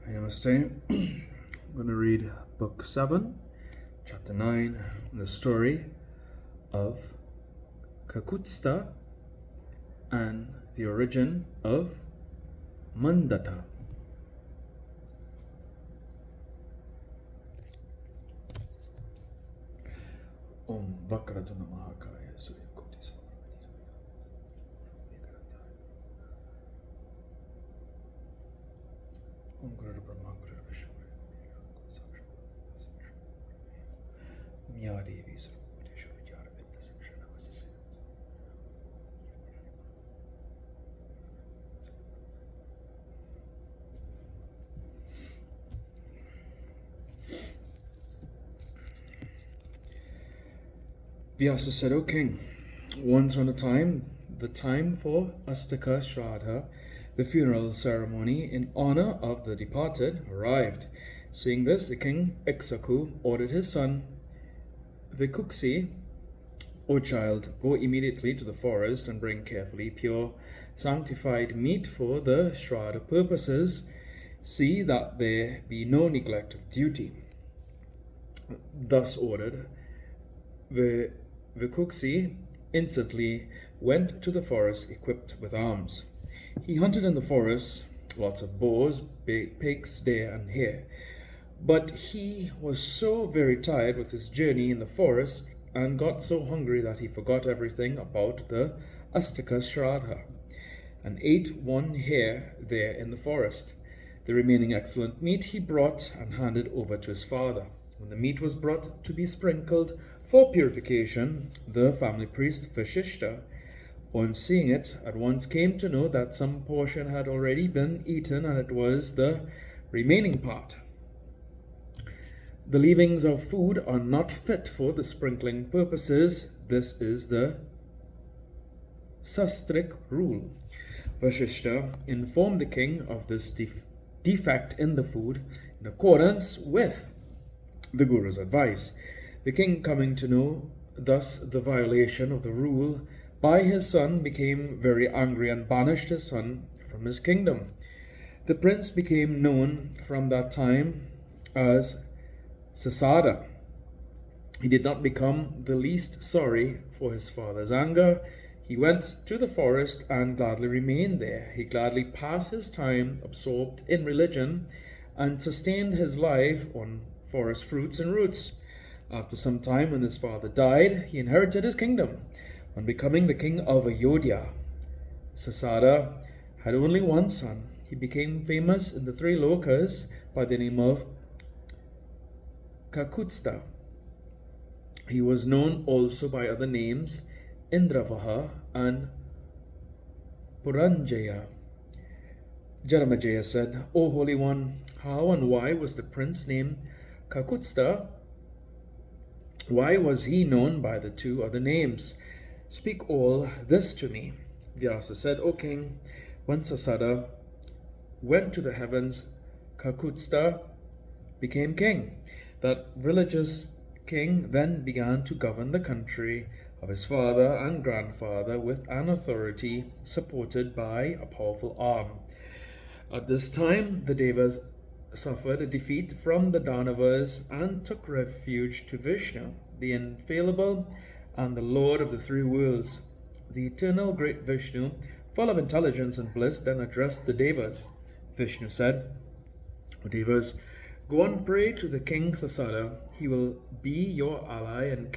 Namaste. I'm going to read Book 7, Chapter 9, the story of Kakutsta and the origin of Mandata. Om Vakratuna Mahakaya Surya Koti Om Guru Brahma Guru Vishnu Om Ya Devi Sarvabhuteshu Vidyara Vidyasim Shranavasase. Vyasa said, O king, once on a time, the time for Astaka Shraddha, the funeral ceremony in honor of the departed, arrived. Seeing this, the king Iksaku ordered his son Vikuksi, O child, go immediately to the forest and bring carefully pure, sanctified meat for the Shraddha purposes. See that there be no neglect of duty. Thus ordered, Vikuksi instantly went to the forest equipped with arms. He hunted in the forest lots of boars, pigs, deer, and hare. But he was so very tired with his journey in the forest and got so hungry that he forgot everything about the Astaka Shraddha and ate one hare there in the forest. The remaining excellent meat he brought and handed over to his father. When the meat was brought to be sprinkled for purification, the family priest Vashishta, on seeing it, at once came to know that some portion had already been eaten, and it was the remaining part. The leavings of food are not fit for the sprinkling purposes. This is the sastric rule. Vashishta informed the king of this defect in the food in accordance with the Guru's advice. The king, coming to know thus the violation of the rule by his son, became very angry and banished his son from his kingdom. The prince became known from that time as Sasada. He did not become the least sorry for his father's anger. He went to the forest and gladly remained there. He gladly passed his time absorbed in religion and sustained his life on forest fruits and roots. After some time, when his father died, he inherited his kingdom. On becoming the king of Ayodhya, Sasada had only one son. He became famous in the three lokas by the name of Kakutsta. He was known also by other names, Indravaha and Puranjaya. Jaramajaya said, O Holy One, how and why was the prince named Kakutsta? Why was he known by the two other names? Speak all this to me. Vyasa said, O king, when Sasada went to the heavens, Kakutsta became king. That religious king then began to govern the country of his father and grandfather with an authority supported by a powerful arm. At this time, the Devas suffered a defeat from the Danavas and took refuge to Vishnu, the infallible and the Lord of the three worlds. The eternal great Vishnu, full of intelligence and bliss, then addressed the Devas. Vishnu said, O Devas, go and pray to the king Sasada. He will be your ally and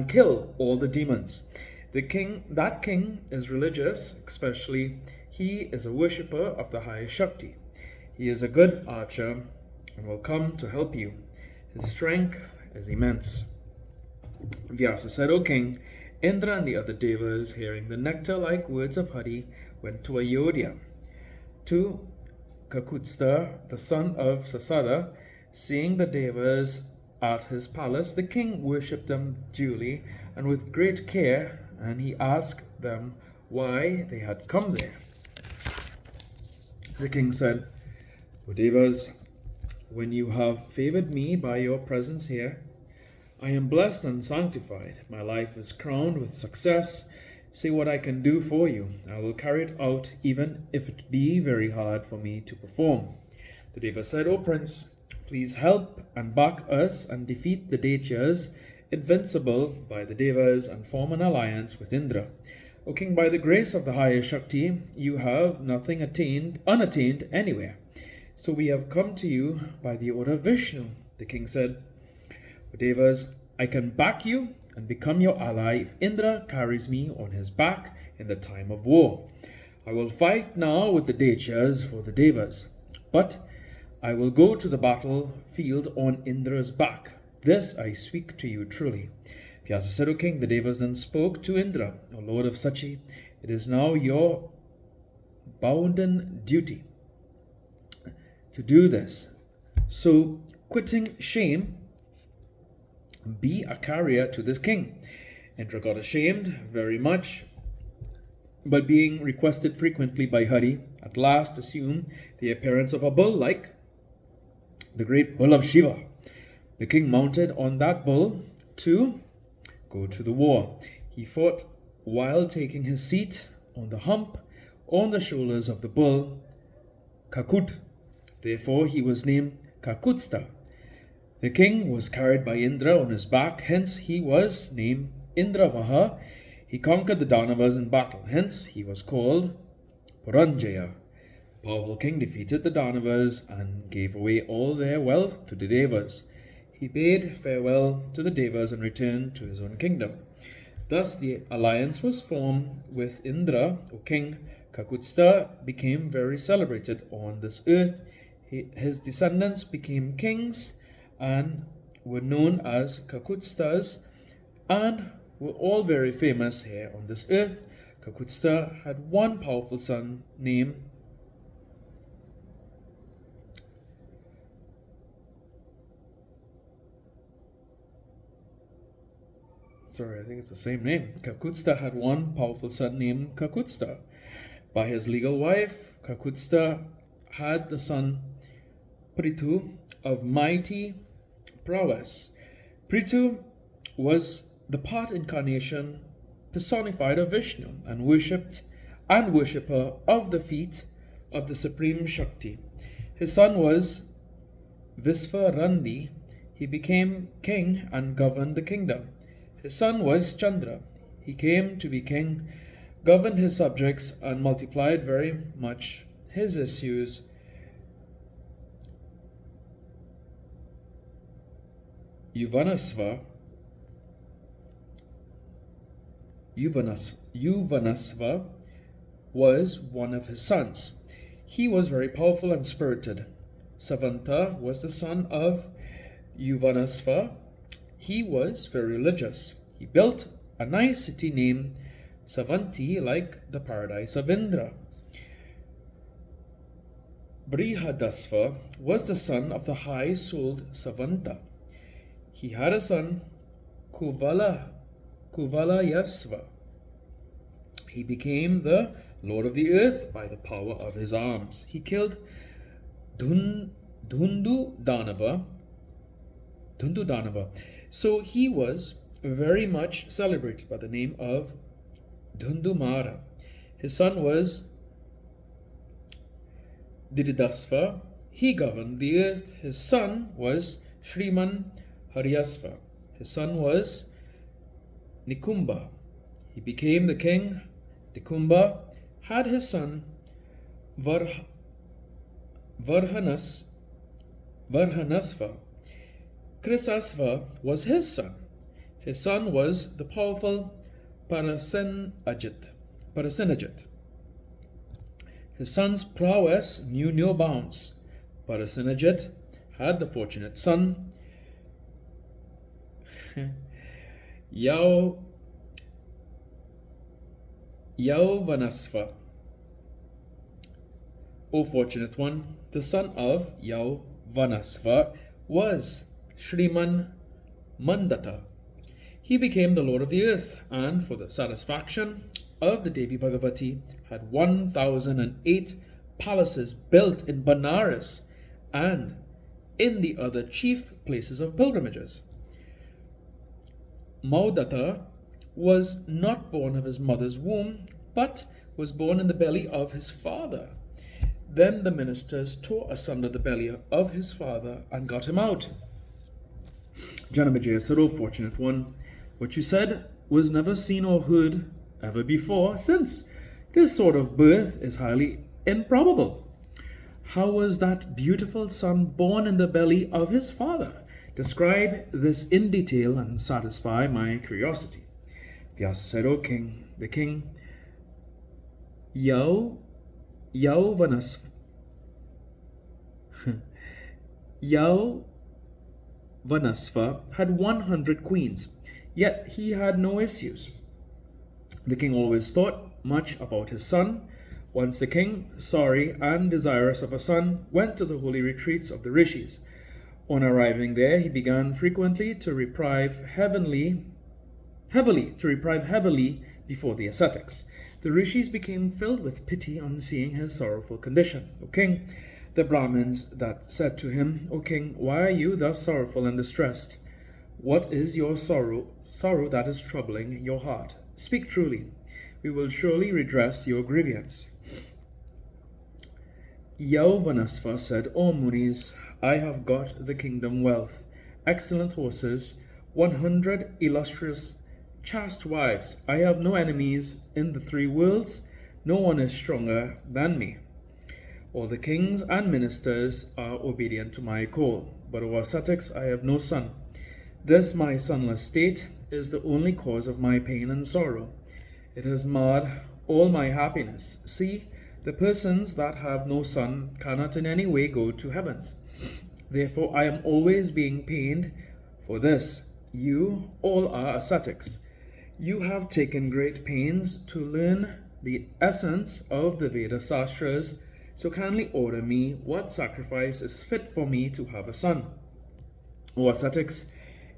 kill all the demons. That king is religious, especially he is a worshipper of the highest Shakti. He is a good archer and will come to help you. His strength is immense. Vyasa said, O king, Indra and the other devas, hearing the nectar-like words of Hari, went to Ayodhya. To Kakutsta, the son of Sasada, seeing the devas at his palace, the king worshipped them duly and with great care, and he asked them why they had come there. The king said, O devas, when you have favored me by your presence here, I am blessed and sanctified. My life is crowned with success. See what I can do for you. I will carry it out, even if it be very hard for me to perform. The Deva said, O Prince, please help and back us and defeat the Daityas, invincible by the Devas, and form an alliance with Indra. O King, by the grace of the highest Shakti, you have nothing unattained anywhere. So we have come to you by the order of Vishnu. The king said, O Devas, I can back you and become your ally if Indra carries me on his back in the time of war. I will fight now with the Daityas for the Devas, but I will go to the battlefield on Indra's back. This I speak to you truly. Vyasa said, O king, the Devas then spoke to Indra, O lord of Sachi, it is now your bounden duty to do this. So, quitting shame, be a carrier to this king. Indra got ashamed very much, but being requested frequently by Hari, at last assumed the appearance of a bull like the great bull of Shiva. The king mounted on that bull to go to the war. He fought while taking his seat on the hump on the shoulders of the bull Kakut. Therefore he was named Kakutsta. The king was carried by Indra on his back, hence he was named Indravaha. He conquered the Danavas in battle, hence he was called Puranjaya. The powerful king defeated the Danavas and gave away all their wealth to the Devas. He bade farewell to the Devas and returned to his own kingdom. Thus the alliance was formed with Indra, O king. Kakutsta became very celebrated on this earth. His descendants became kings and were known as Kakutstas and were all very famous here on this earth. Kakutsta had one powerful son named Kakutsta had one powerful son named Kakutsta. By his legal wife, Kakutsta had the son Prithu of mighty prowess. Prithu was the part incarnation personified of Vishnu and worshipper of the feet of the Supreme Shakti. His son was Visvarandi. He became king and governed the kingdom. His son was Chandra. He came to be king, governed his subjects, and multiplied very much his issues. Yuvanasva was one of his sons. He was very powerful and spirited. Savanta was the son of Yuvanasva. He was very religious. He built a nice city named Savanti, like the paradise of Indra. Brihadasva was the son of the high-souled Savanta. He had a son, Kuvalayasva. He became the lord of the earth by the power of his arms. He killed Dhundu Danava. So he was very much celebrated by the name of Dhundumara. His son was Dididasva. He governed the earth. His son was Shriman Haryasva. His son was Nikumba. He became the king. Nikumba had his son Varhanasva. Krisasva was his son. His son was the powerful Parasenajit. His son's prowess knew no bounds. Parasenajit had the fortunate son Yauvanasva. O fortunate one, the son of Yauvanasva was Shriman Mandata. He became the lord of the earth, and for the satisfaction of the Devi Bhagavati, had 1,008 palaces built in Banaras and in the other chief places of pilgrimages. Maudata was not born of his mother's womb, but was born in the belly of his father. Then the ministers tore asunder the belly of his father and got him out. Janamejaya said, O fortunate one, what you said was never seen or heard ever before, since this sort of birth is highly improbable. How was that beautiful son born in the belly of his father? Describe this in detail and satisfy my curiosity. Vyasa said, O king, the king Yauvanasva had 100 queens, yet he had no issues. The king always thought much about his son. Once the king, sorry and desirous of a son, went to the holy retreats of the rishis. On arriving there, he began frequently to reprieve heavily before the ascetics. The rishis became filled with pity on seeing his sorrowful condition. O king, the Brahmins that said to him, O king, why are you thus sorrowful and distressed? What is your sorrow that is troubling your heart? Speak truly. We will surely redress your grievance. Yauvanasva said, O Munis, I have got the kingdom wealth, excellent horses, 100 illustrious chaste wives. I have no enemies in the 3 worlds. No one is stronger than me. All the kings and ministers are obedient to my call. But O ascetics, I have no son. This my sonless state is the only cause of my pain and sorrow. It has marred all my happiness. See, the persons that have no son cannot in any way go to heavens. Therefore I am always being pained for this. You all are ascetics. You have taken great pains to learn the essence of the Veda Sastras, so kindly order me what sacrifice is fit for me to have a son. O ascetics,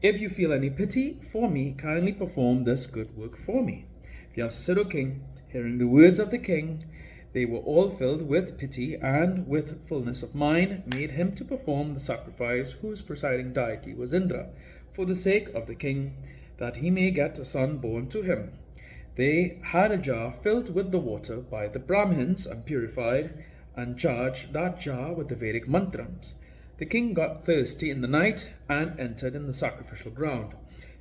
if you feel any pity for me, kindly perform this good work for me. Vyasa said, O king, hearing the words of the king, they were all filled with pity and with fullness of mind, made him to perform the sacrifice whose presiding deity was Indra, for the sake of the king, that he may get a son born to him. They had a jar filled with the water by the Brahmins and purified, and charged that jar with the Vedic mantrams. The king got thirsty in the night and entered in the sacrificial ground.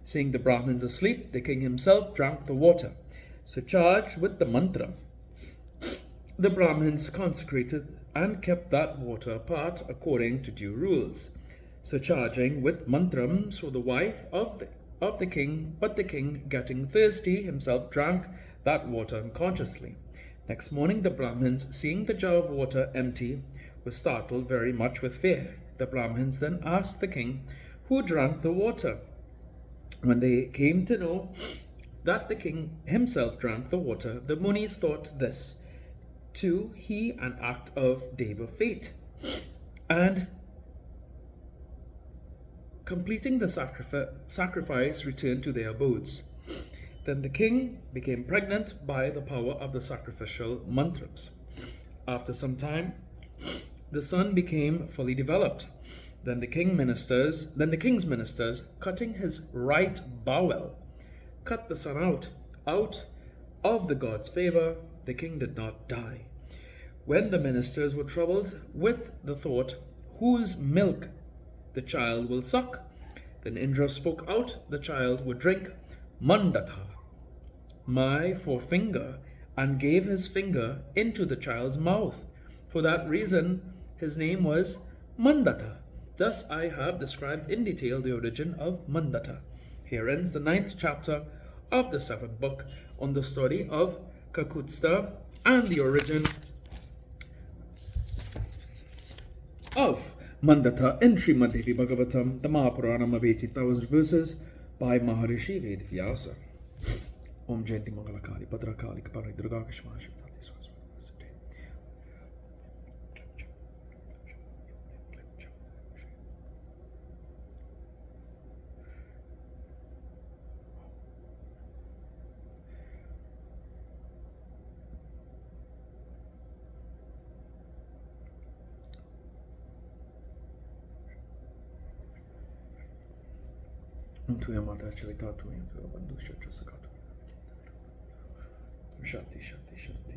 Seeing the Brahmins asleep, the king himself drank the water, surcharged with the mantra. The Brahmins consecrated and kept that water apart according to due rules, surcharging with mantrams for the wife of the king, but the king, getting thirsty, himself drank that water unconsciously. Next morning, the Brahmins, seeing the jar of water empty, were startled very much with fear. The Brahmins then asked the king who drank the water. When they came to know that the king himself drank the water, the Munis thought this too he an act of Deva fate, and completing the sacrifice returned to their abodes. Then the king became pregnant by the power of the sacrificial mantrams. After some time, the son became fully developed. Then the king's ministers, cutting his right bowel, cut the son out of the god's favor. The king did not die. When the ministers were troubled with the thought, whose milk the child will suck, then Indra spoke out, the child would drink Mandata, my forefinger, and gave his finger into the child's mouth. For that reason, his name was Mandata. Thus I have described in detail the origin of Mandata. Here ends the 9th chapter of the 7th book on the story of Kakutsta and the origin of Mandata in Srimad Devi Bhagavatam, the Maha Puranam of 18,000 verses by Maharishi Vedvyasa. Om Jayanti Mangalakali Padrakali Kaparai Durga Kashma Shivtati Swaswati. Untuya Mata Chavitatu Yantura Bandhu Shatra Sakatu. Shakti Shakti Shakti.